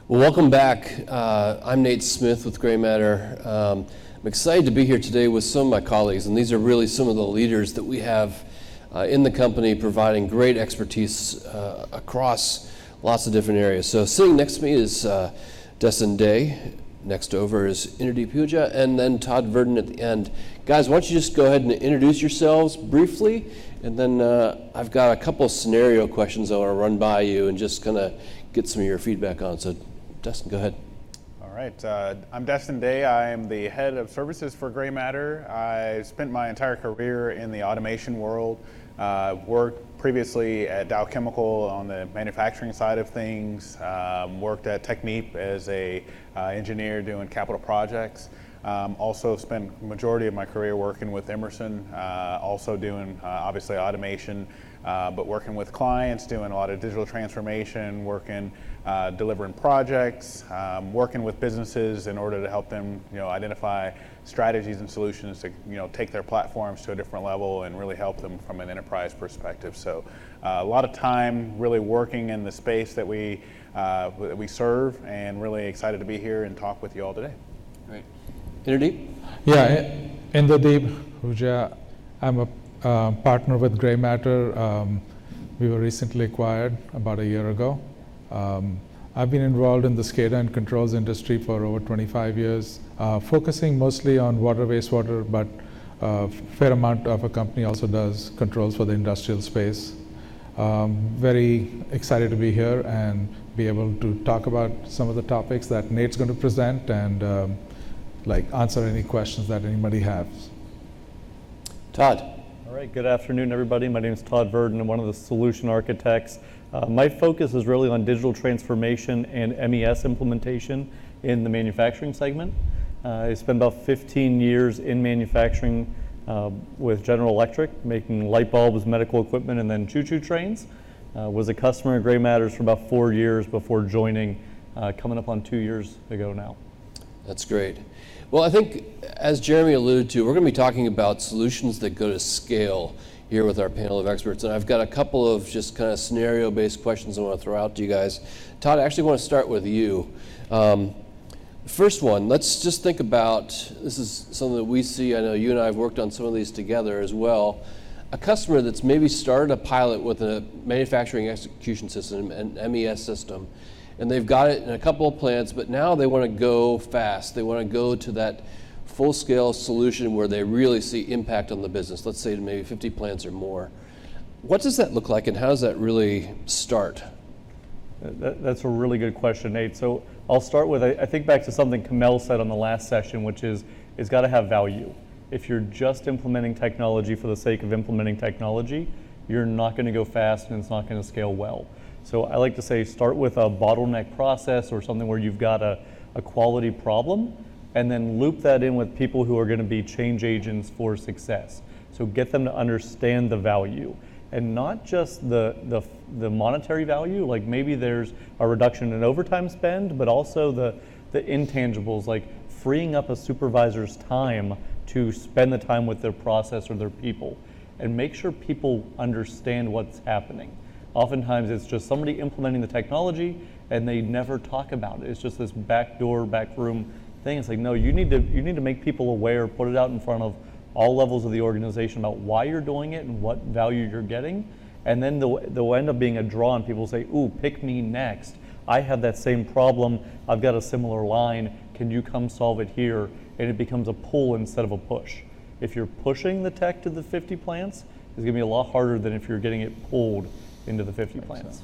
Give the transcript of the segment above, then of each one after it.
Well, welcome back. I'm Nate Smith with GrayMatter. I'm excited to be here today with some of my colleagues, and these are really some of the leaders that we have in the company providing great expertise across lots of different areas. So sitting next to me is Deston. Next over is Inderdeep Huja, and then Tod Virden at the end. Guys, why don't you just go ahead and introduce yourselves briefly, and then I've got a couple of scenario questions I want to run by you and just kind of get some of your feedback on. So Deston, go ahead. All right, I'm Deston Day. I am the head of services for GrayMatter. I spent my entire career in the automation world. Worked previously at Dow Chemical on the manufacturing side of things. Worked at Technip as a engineer doing capital projects. Also spent the majority of my career working with Emerson, also doing obviously automation, but working with clients, doing a lot of digital transformation, delivering projects, working with businesses in order to help them, identify strategies and solutions to, take their platforms to a different level and really help them from an enterprise perspective. So a lot of time really working in the space that we serve, and really excited to be here and talk with you all today. Great. Inderdeep? Yeah, Inderdeep Huja. I'm a partner with GrayMatter. We were recently acquired about a year ago. I've been involved in the SCADA and controls industry for over 25 years, focusing mostly on water, wastewater, but a fair amount of a company also does controls for the industrial space. Very excited to be here and be able to talk about some of the topics that Nate's going to present and answer any questions that anybody has. Tod. All right, good afternoon, everybody. My name is Tod Virden. I'm one of the solution architects. My focus is really on digital transformation and MES implementation in the manufacturing segment. I spent about 15 years in manufacturing with General Electric, making light bulbs, medical equipment, and then choo-choo trains. Was a customer at GrayMatters for about 4 years before joining, coming up on 2 years ago now. That's great. Well, I think, as Jeremy alluded to, we're going to be talking about solutions that go to scale here with our panel of experts. And I've got a couple of just kind of scenario-based questions I want to throw out to you guys. Tod, I actually want to start with you. First one, let's just think about, this is something that we see, I know you and I have worked on some of these together as well, a customer that's maybe started a pilot with a manufacturing execution system, an MES system, and they've got it in a couple of plants, but now they want to go fast. They want to go to that full-scale solution where they really see impact on the business, let's say to maybe 50 plants or more. What does that look like, and how does that really start? That's a really good question, Nate. So I'll start with, I think back to something Kamel said on the last session, which is it's got to have value. If you're just implementing technology for the sake of implementing technology, you're not going to go fast and it's not going to scale well. So I like to say start with a bottleneck process or something where you've got a quality problem, and then loop that in with people who are going to be change agents for success. So get them to understand the value, and not just the monetary value, like maybe there's a reduction in overtime spend, but also the intangibles, like freeing up a supervisor's time to spend the time with their process or their people, and make sure people understand what's happening. Oftentimes it's just somebody implementing the technology and they never talk about it. It's just this backdoor, backroom thing. It's like, no, you need to make people aware, put it out in front of all levels of the organization about why you're doing it and what value you're getting. And then they'll end up being a draw, and people say, ooh, pick me next. I have that same problem. I've got a similar line. Can you come solve it here? And it becomes a pull instead of a push. If you're pushing the tech to the 50 plants, it's gonna be a lot harder than if you're getting it pulled into the 50 plants.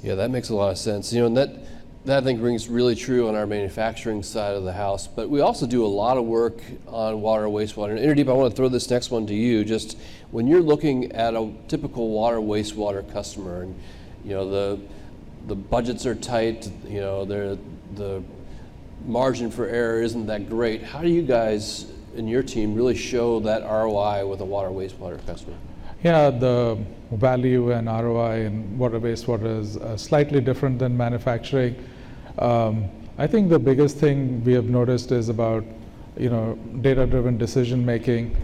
Yeah, that makes a lot of sense. And that I think rings really true on our manufacturing side of the house. But we also do a lot of work on water, wastewater. And Inderdeep, I want to throw this next one to you. Just when you're looking at a typical water, wastewater customer, and the budgets are tight, the margin for error isn't that great. How do you guys in your team really show that ROI with a water, wastewater customer? Yeah, the value and ROI in water wastewater is slightly different than manufacturing. I think the biggest thing we have noticed is about data-driven decision making,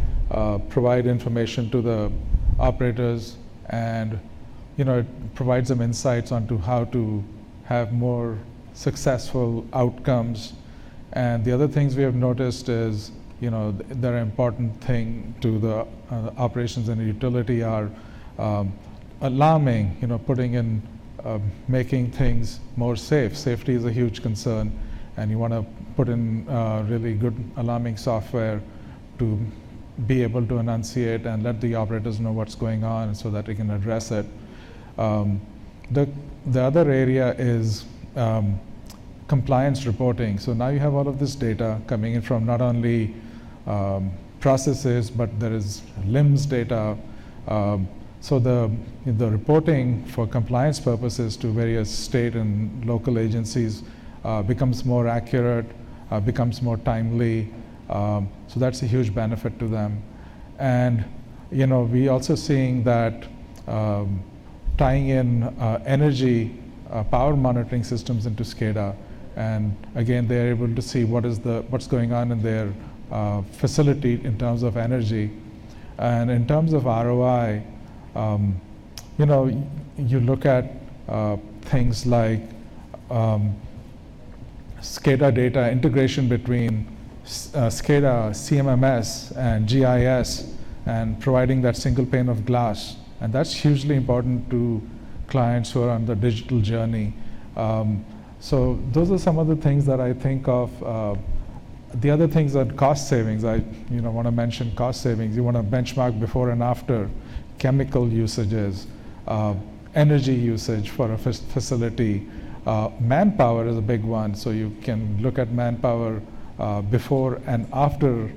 provide information to the operators, and it provides them insights onto how to have more successful outcomes. And the other things we have noticed is, they're an important thing to the operations and utility are alarming, putting in, making things more safe. Safety is a huge concern, and you want to put in really good alarming software to be able to enunciate and let the operators know what's going on so that they can address it. The other area is compliance reporting. So now you have all of this data coming in from not only processes, but there is LIMS data. So the reporting for compliance purposes to various state and local agencies becomes more accurate, becomes more timely. So that's a huge benefit to them. And we also seeing that tying in energy power monitoring systems into SCADA, and again they're able to see what's going on in their facility in terms of energy. And in terms of ROI, you look at things like SCADA data integration between SCADA, CMMS, and GIS, and providing that single pane of glass. And that's hugely important to clients who are on the digital journey. So those are some of the things that I think of. The other things are cost savings. I want to mention cost savings. You want to benchmark before and after chemical usages, energy usage for a facility. Manpower is a big one, so you can look at manpower before and after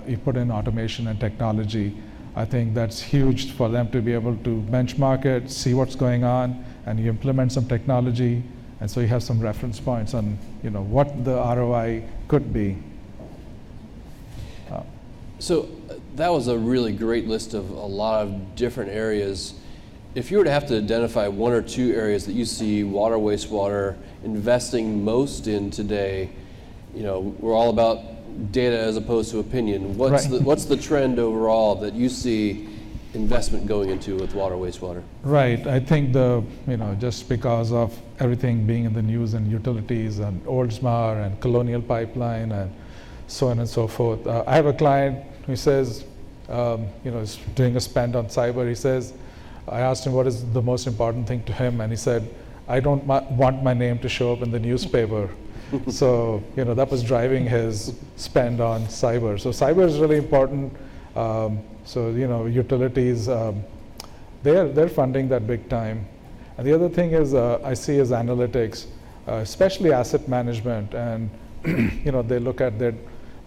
you put in automation and technology. I think that's huge for them to be able to benchmark it, see what's going on, and you implement some technology, and so you have some reference points on what the ROI could be. So that was a really great list of a lot of different areas. If you were to have to identify one or two areas that you see water, wastewater investing most in today, we're all about data as opposed to opinion. What's the trend overall that you see investment going into with water, wastewater? Right. I think just because of everything being in the news and utilities and Oldsmar and Colonial Pipeline and so on and so forth. I have a client who says, is doing a spend on cyber. He says, I asked him what is the most important thing to him, and he said, I don't want my name to show up in the newspaper. So that was driving his spend on cyber. So cyber is really important. So utilities, they're funding that big time. And the other thing is I see is analytics, especially asset management, and they look at their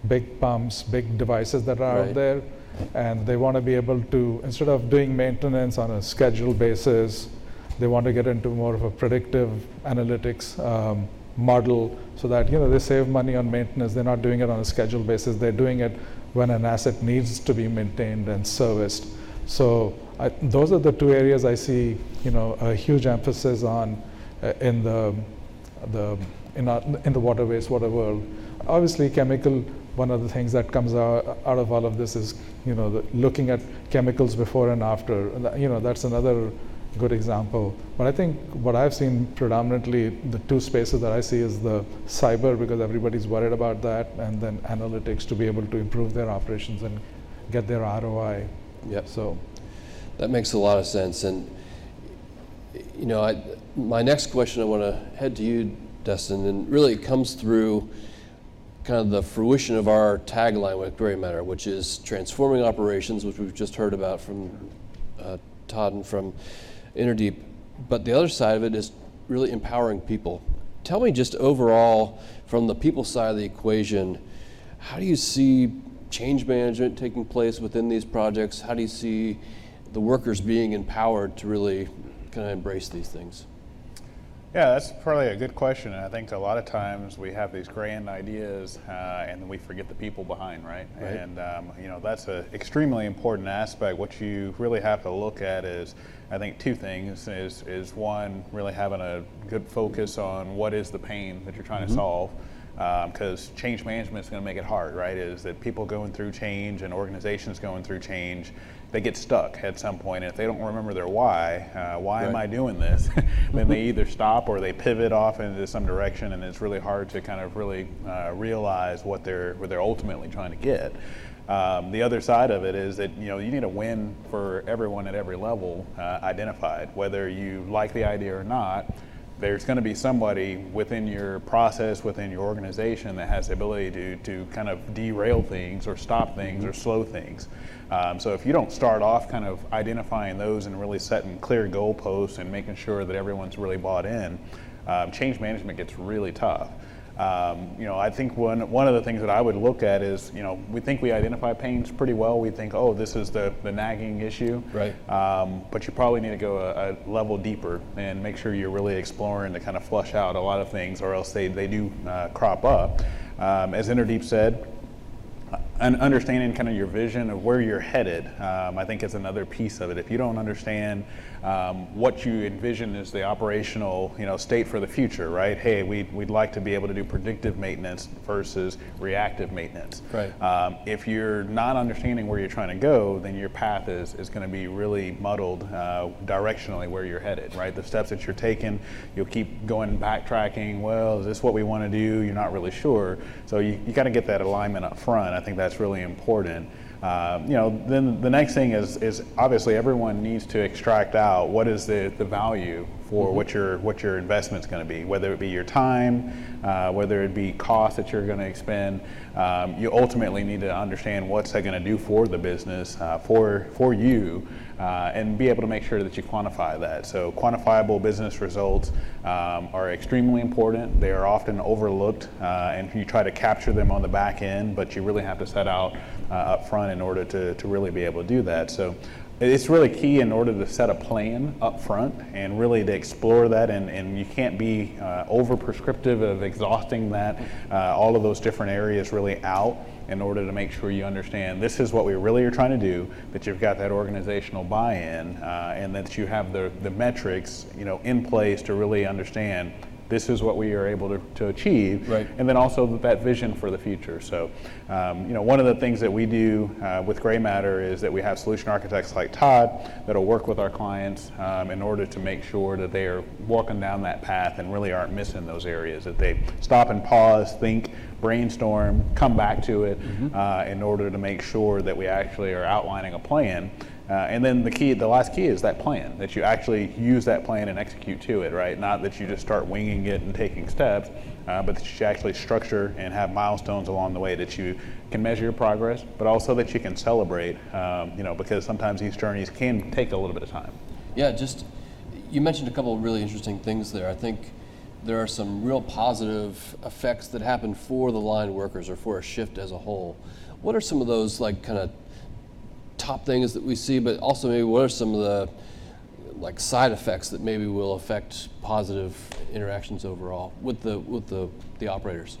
big pumps, big devices that are out there, and they want to be able to, instead of doing maintenance on a scheduled basis, they want to get into more of a predictive analytics model, so that they save money on maintenance. They're not doing it on a scheduled basis. They're doing it when an asset needs to be maintained and serviced. So those are the two areas I see a huge emphasis on in the water wastewater world. Obviously, chemical. One of the things that comes out of all of this is looking at chemicals before and after. That's another good example. But I think what I've seen predominantly, the two spaces that I see is the cyber, because everybody's worried about that, and then analytics to be able to improve their operations and get their ROI. Yep. So that makes a lot of sense. And my next question, I want to head to you, Deston, and really it comes through kind of the fruition of our tagline with GrayMatter, which is transforming operations, which we've just heard about from Tod and from Inderdeep. But the other side of it is really empowering people. Tell me just overall, from the people side of the equation, how do you see change management taking place within these projects? How do you see the workers being empowered to really kind of embrace these things? Yeah, that's probably a good question. I think a lot of times we have these grand ideas and we forget the people behind, right? And that's an extremely important aspect. What you really have to look at is, I think, two things. Is one, really having a good focus on what is the pain that you're trying to solve. Because change management is going to make it hard, right? Is that people going through change and organizations going through change they get stuck at some point. And if they don't remember their why am I doing this? Then they either stop or they pivot off into some direction, and it's really hard to kind of really realize what they're ultimately trying to get. The other side of it is that you need a win for everyone at every level identified, whether you like the idea or not. There's going to be somebody within your process, within your organization, that has the ability to kind of derail things or stop things or slow things. So if you don't start off kind of identifying those and really setting clear goalposts and making sure that everyone's really bought in, change management gets really tough. I think one of the things that I would look at is, we think we identify pains pretty well. We think, oh, this is the nagging issue. Right. But you probably need to go a level deeper and make sure you're really exploring to kind of flush out a lot of things, or else they do crop up. As Inderdeep said, and understanding kind of your vision of where you're headed, I think is another piece of it. If you don't understand what you envision as the operational, state for the future, right? Hey, we'd like to be able to do predictive maintenance versus reactive maintenance. Right. If you're not understanding where you're trying to go, then your path is going to be really muddled directionally where you're headed, right? The steps that you're taking, you'll keep going backtracking. Well, is this what we want to do? You're not really sure. So you got to get that alignment up front. I think that's really important. Then the next thing is obviously everyone needs to extract out what is the value for what your investment's going to be, whether it be your time, whether it be cost that you're going to expend. You ultimately need to understand what's that going to do for the business, for you, and be able to make sure that you quantify that. So quantifiable business results are extremely important. They are often overlooked, and you try to capture them on the back end, but you really have to set out up front in order to really be able to do that. So it's really key in order to set a plan up front and really to explore that, and you can't be over prescriptive of exhausting that, all of those different areas really out, in order to make sure you understand this is what we really are trying to do, that you've got that organizational buy-in, and that you have the metrics in place to really understand this is what we are able to achieve, right. And then also that vision for the future. So, one of the things that we do with GrayMatter is that we have solution architects like Tod that'll work with our clients in order to make sure that they are walking down that path and really aren't missing those areas, that they stop and pause, think, brainstorm, come back to it in order to make sure that we actually are outlining a plan. And then the last key is that plan, that you actually use that plan and execute to it, right? Not that you just start winging it and taking steps, but that you actually structure and have milestones along the way that you can measure your progress, but also that you can celebrate, because sometimes these journeys can take a little bit of time. Yeah, you mentioned a couple of really interesting things there. I think there are some real positive effects that happen for the line workers or for a shift as a whole. What are some of those kind of top things that we see, but also maybe what are some of the side effects that maybe will affect positive interactions overall with the operators?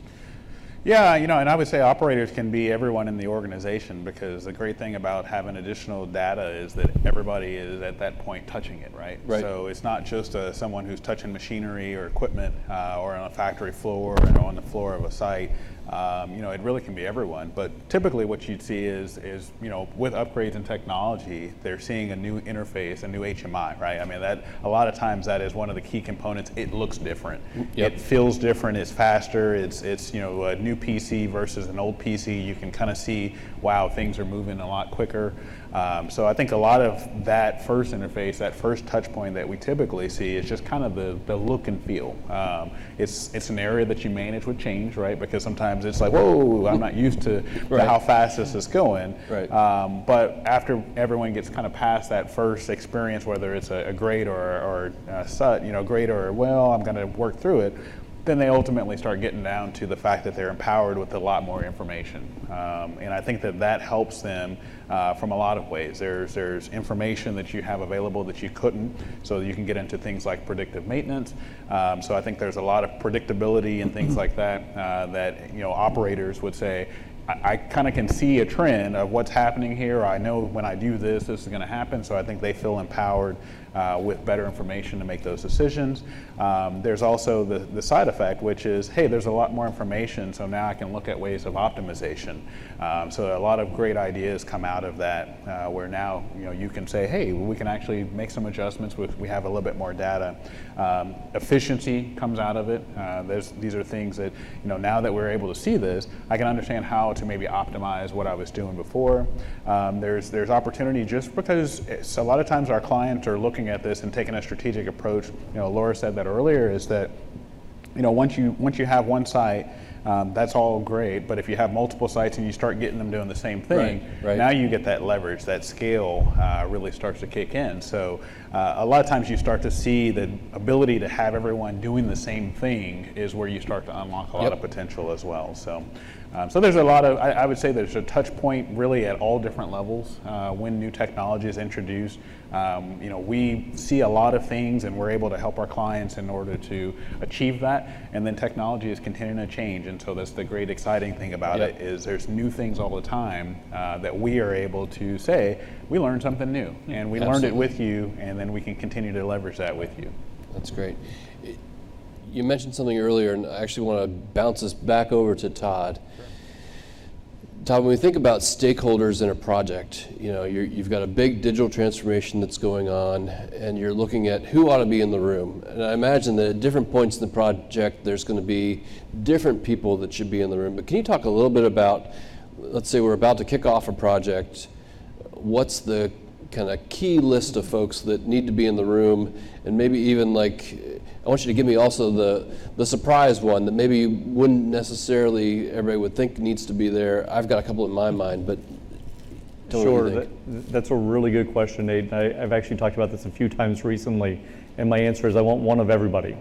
Yeah, and I would say operators can be everyone in the organization, because the great thing about having additional data is that everybody is at that point touching it, right? So it's not just someone who's touching machinery or equipment or on a factory floor or on the floor of a site. It really can be everyone, but typically what you'd see is with upgrades in technology, they're seeing a new interface, a new HMI, right? I mean, that a lot of times that is one of the key components. It looks different. Yep. It feels different. It's faster. It's a new PC versus an old PC. You can kind of see, wow, things are moving a lot quicker. So I think a lot of that first interface, that first touch point that we typically see is just kind of the look and feel. It's an area that you manage with change, right? Because sometimes it's like, whoa, I'm not used to how fast this is going. Right. But after everyone gets kind of past that first experience, whether it's a great or great or, well, I'm going to work through it, then they ultimately start getting down to the fact that they're empowered with a lot more information. And I think that helps them from a lot of ways. There's information that you have available that you couldn't, so you can get into things like predictive maintenance. So I think there's a lot of predictability and things like that that operators would say, I kind of can see a trend of what's happening here. I know when I do this, this is going to happen. So I think they feel empowered with better information to make those decisions. There's also the side effect, which is, hey, there's a lot more information, so now I can look at ways of optimization. So a lot of great ideas come out of that, where now you can say, hey, we can actually make some adjustments. We have a little bit more data. Efficiency comes out of it. These are things that now that we're able to see this, I can understand how to maybe optimize what I was doing before. There's opportunity just because a lot of times our clients are looking at this and taking a strategic approach. Laura said that earlier, is that once you have one site, that's all great, but if you have multiple sites and you start getting them doing the same thing, right. Now you get that leverage, that scale really starts to kick in. So a lot of times you start to see the ability to have everyone doing the same thing is where you start to unlock a lot of potential as well. So there's a lot of, I would say there's a touch point really at all different levels when new technology is introduced. We see a lot of things and we're able to help our clients in order to achieve that, and then technology is continuing to change, and so that's the great exciting thing about it, is there's new things all the time that we are able to say, we learned something new and we learned it with you, and then we can continue to leverage that with you. That's great. You mentioned something earlier, and I actually want to bounce us back over to Todd. Todd, when we think about stakeholders in a project, you've got a big digital transformation that's going on, and you're looking at who ought to be in the room. And I imagine that at different points in the project, there's going to be different people that should be in the room. But can you talk a little bit about, let's say we're about to kick off a project, what's the kind of key list of folks that need to be in the room, and maybe even I want you to give me also the surprise one that maybe wouldn't necessarily everybody would think needs to be there. I've got a couple in my mind, but tell me what you think. That's a really good question, Nate. I've actually talked about this a few times recently, and my answer is I want one of everybody.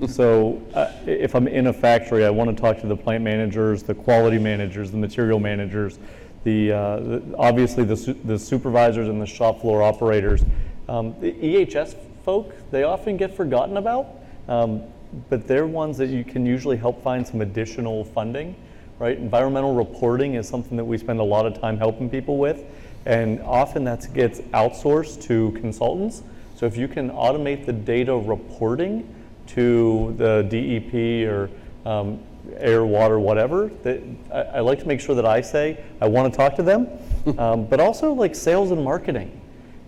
So if I'm in a factory, I want to talk to the plant managers, the quality managers, the material managers, obviously the supervisors and the shop floor operators. The EHS folk, they often get forgotten about, but they're ones that you can usually help find some additional funding, right? Environmental reporting is something that we spend a lot of time helping people with, and often that gets outsourced to consultants. So if you can automate the data reporting to the DEP or air, water, whatever, I like to make sure that I say I want to talk to them, but also like sales and marketing.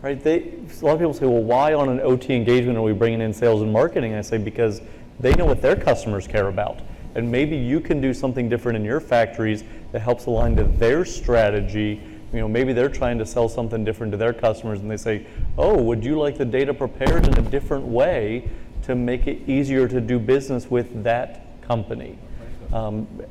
Right? A lot of people say, well, why on an OT engagement are we bringing in sales and marketing? I say, because they know what their customers care about. And maybe you can do something different in your factories that helps align to their strategy. Maybe they're trying to sell something different to their customers, and they say, oh, would you like the data prepared in a different way to make it easier to do business with that company?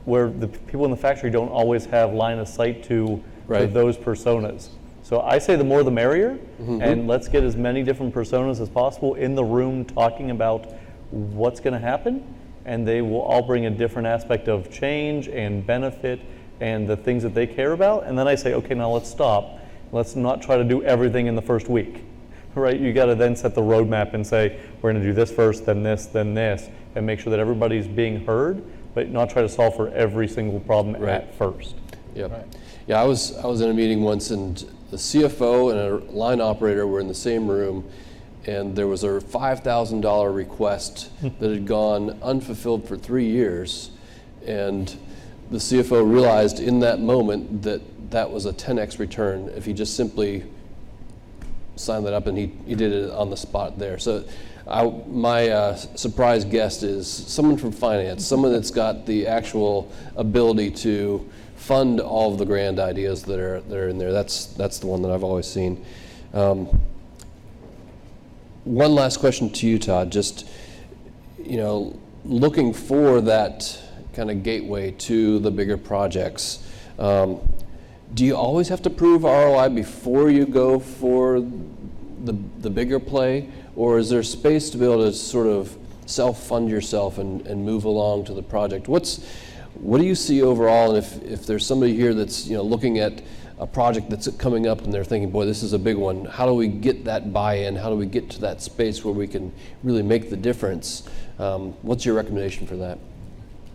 Where the people in the factory don't always have line of sight to those personas. So I say the more the merrier, and let's get as many different personas as possible in the room talking about what's going to happen, and they will all bring a different aspect of change and benefit and the things that they care about. And then I say, okay, now let's stop. Let's not try to do everything in the first week, right? You got to then set the roadmap and say, we're going to do this first, then this, and make sure that everybody's being heard, but not try to solve for every single problem at first. Yep. Right. Yeah, I was in a meeting once, and the CFO and a line operator were in the same room, and there was a $5,000 request that had gone unfulfilled for 3 years, and the CFO realized in that moment that was a 10x return if he just simply signed that up, and he did it on the spot there. So my surprise guest is someone from finance, someone that's got the actual ability to fund all of the grand ideas that are in there. That's the one that I've always seen. One last question to you, Todd. Just looking for that kind of gateway to the bigger projects. Do you always have to prove ROI before you go for the bigger play, or is there space to be able to sort of self-fund yourself and move along to the project? What do you see overall, and if there's somebody here that's looking at a project that's coming up and they're thinking, boy, this is a big one, how do we get that buy-in? How do we get to that space where we can really make the difference? What's your recommendation for that?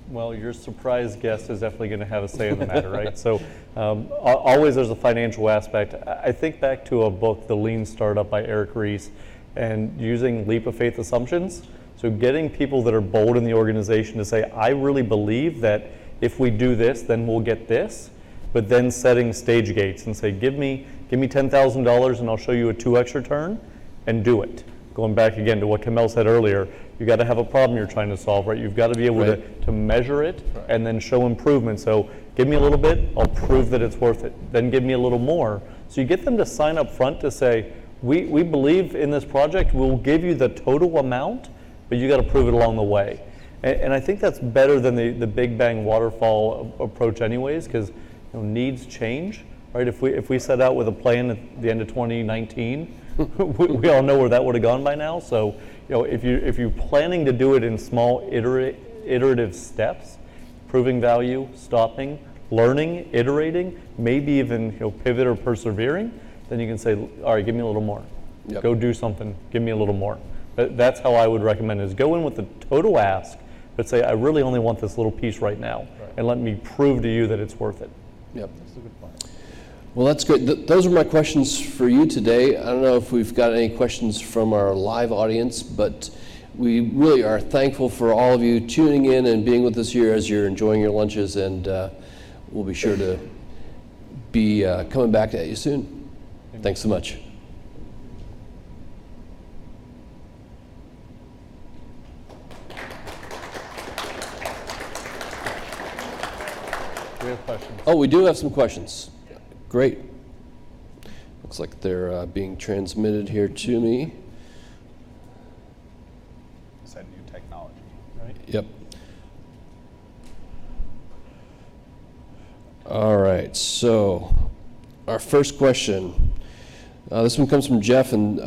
Well, your surprise guest is definitely going to have a say in the matter, right? So always there's a financial aspect. I think back to a book, The Lean Startup by Eric Ries, and using leap of faith assumptions. So getting people that are bold in the organization to say, I really believe that if we do this, then we'll get this, but then setting stage gates and say, give me $10,000 and I'll show you a 2x return, and do it. Going back again to what Kamel said earlier, you got to have a problem you're trying to solve, right? You've got to be able to measure it and then show improvement. So give me a little bit, I'll prove that it's worth it. Then give me a little more. So you get them to sign up front to say, we believe in this project, we'll give you the total amount, but you got to prove it along the way. And I think that's better than the big bang waterfall approach anyways, because needs change, right? If we set out with a plan at the end of 2019, we all know where that would have gone by now. So if you're planning to do it in small iterative steps, proving value, stopping, learning, iterating, maybe even pivot or persevering, then you can say, all right, give me a little more. Yep. Go do something, give me a little more. That's how I would recommend, is go in with the total ask, but say, I really only want this little piece right now, and let me prove to you that it's worth it. Yep. That's a good point. Well, that's good. Those are my questions for you today. I don't know if we've got any questions from our live audience, but we really are thankful for all of you tuning in and being with us here as you're enjoying your lunches, and we'll be sure to be coming back at you soon. Thanks so much. We have questions. Oh, we do have some questions. Great. Looks like they're being transmitted here to me. Is that new technology, right? Yep. All right, so our first question. This one comes from Jeff, and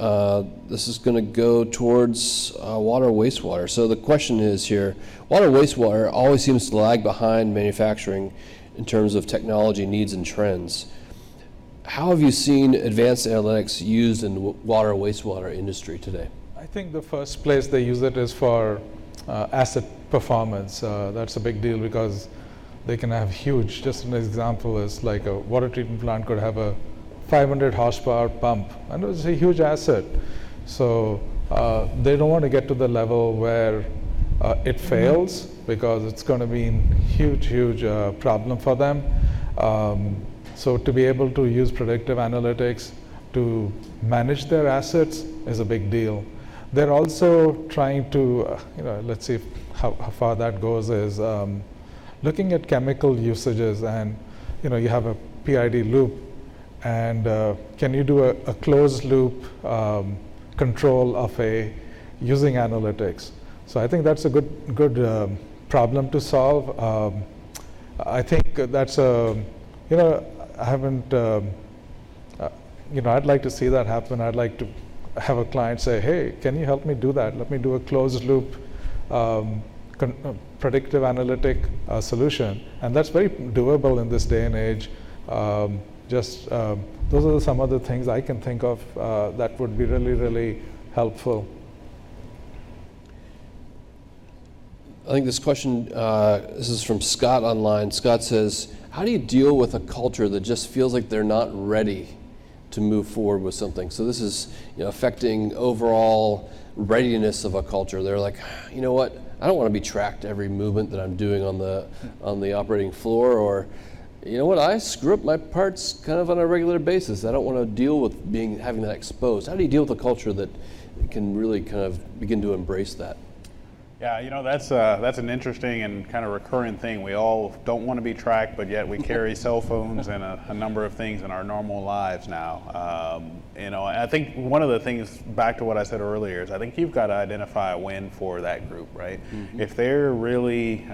this is going to go towards water wastewater. So the question is here, water wastewater always seems to lag behind manufacturing in terms of technology needs and trends. How have you seen advanced analytics used in the water wastewater industry today? I think the first place they use it is for asset performance. That's a big deal because they can have huge, just an example is like a water treatment plant could have a 500 horsepower pump, and it's a huge asset. So they don't want to get to the level where it fails, because it's going to be a huge problem for them. So to be able to use predictive analytics to manage their assets is a big deal. They're also trying to, let's see how far that goes, is looking at chemical usages, and you have a PID loop, and can you do a closed loop control of using analytics? So I think that's a good problem to solve. I think that's I haven't, I'd like to see that happen. I'd like to have a client say, hey, can you help me do that? Let me do a closed loop predictive analytic solution. And that's very doable in this day and age. Those are some of the things I can think of that would be really, really helpful. I think this question, this is from Scott online. Scott says, how do you deal with a culture that just feels like they're not ready to move forward with something? So this is affecting overall readiness of a culture. They're like, you know what, I don't want to be tracked every movement that I'm doing on the operating floor, or you know what, I screw up my parts kind of on a regular basis. I don't want to deal with having that exposed. How do you deal with a culture that can really kind of begin to embrace that? Yeah, that's an interesting and kind of recurrent thing. We all don't want to be tracked, but yet we carry cell phones and a number of things in our normal lives now. I think one of the things, back to what I said earlier, is I think you've got to identify a win for that group, right? Mm-hmm. If they're really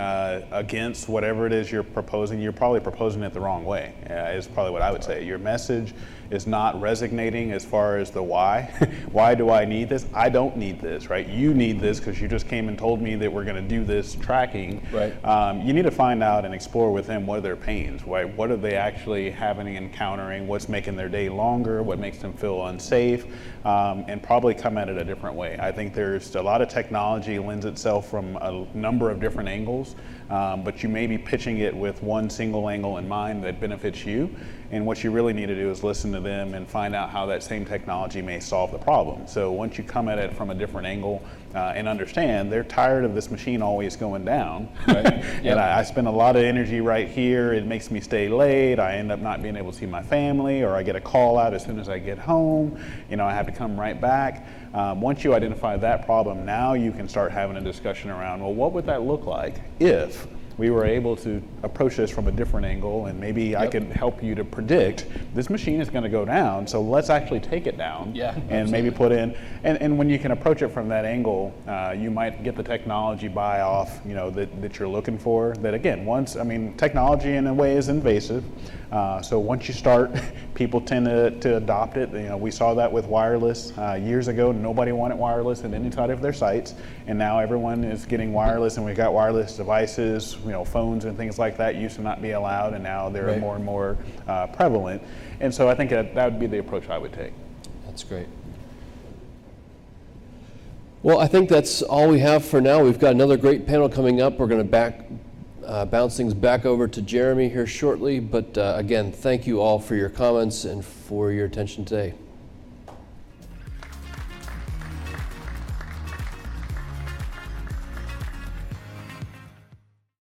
against whatever it is you're proposing, you're probably proposing it the wrong way, is probably what I would say. Your message is not resonating as far as the why. Why do I need this? I don't need this, right? You need this because you just came and told me that we're going to do this tracking. Right. You need to find out and explore with them what are their pains, right? What are they actually having, encountering? What's making their day longer? What makes them feel unsafe? And probably come at it a different way. I think there's a lot of technology lends itself from a number of different angles, but you may be pitching it with one single angle in mind that benefits you. And what you really need to do is listen to them and find out how that same technology may solve the problem. So once you come at it from a different angle and understand they're tired of this machine always going down, right? And I spend a lot of energy right here. It makes me stay late. I end up not being able to see my family, or I get a call out as soon as I get home. You know, I have to come right back. Once you identify that problem, now you can start having a discussion around, well, what would that look like if we were able to approach this from a different angle, and maybe I can help you to predict this machine is going to go down, so let's actually take it down and maybe put in, and when you can approach it from that angle, you might get the technology buy off, you know, that you're looking for. That again, I mean, technology in a way is invasive, so once you start, people tend to adopt it. You know, we saw that with wireless years ago. Nobody wanted wireless in any side of their sites, and now everyone is getting wireless, and we've got wireless devices. You know, phones and things like that used to not be allowed, and now they're more and more prevalent. And so I think that would be the approach I would take. That's great. Well, I think that's all we have for now. We've got another great panel coming up. We're going to bounce things back over to Jeremy here shortly. But again, thank you all for your comments and for your attention today.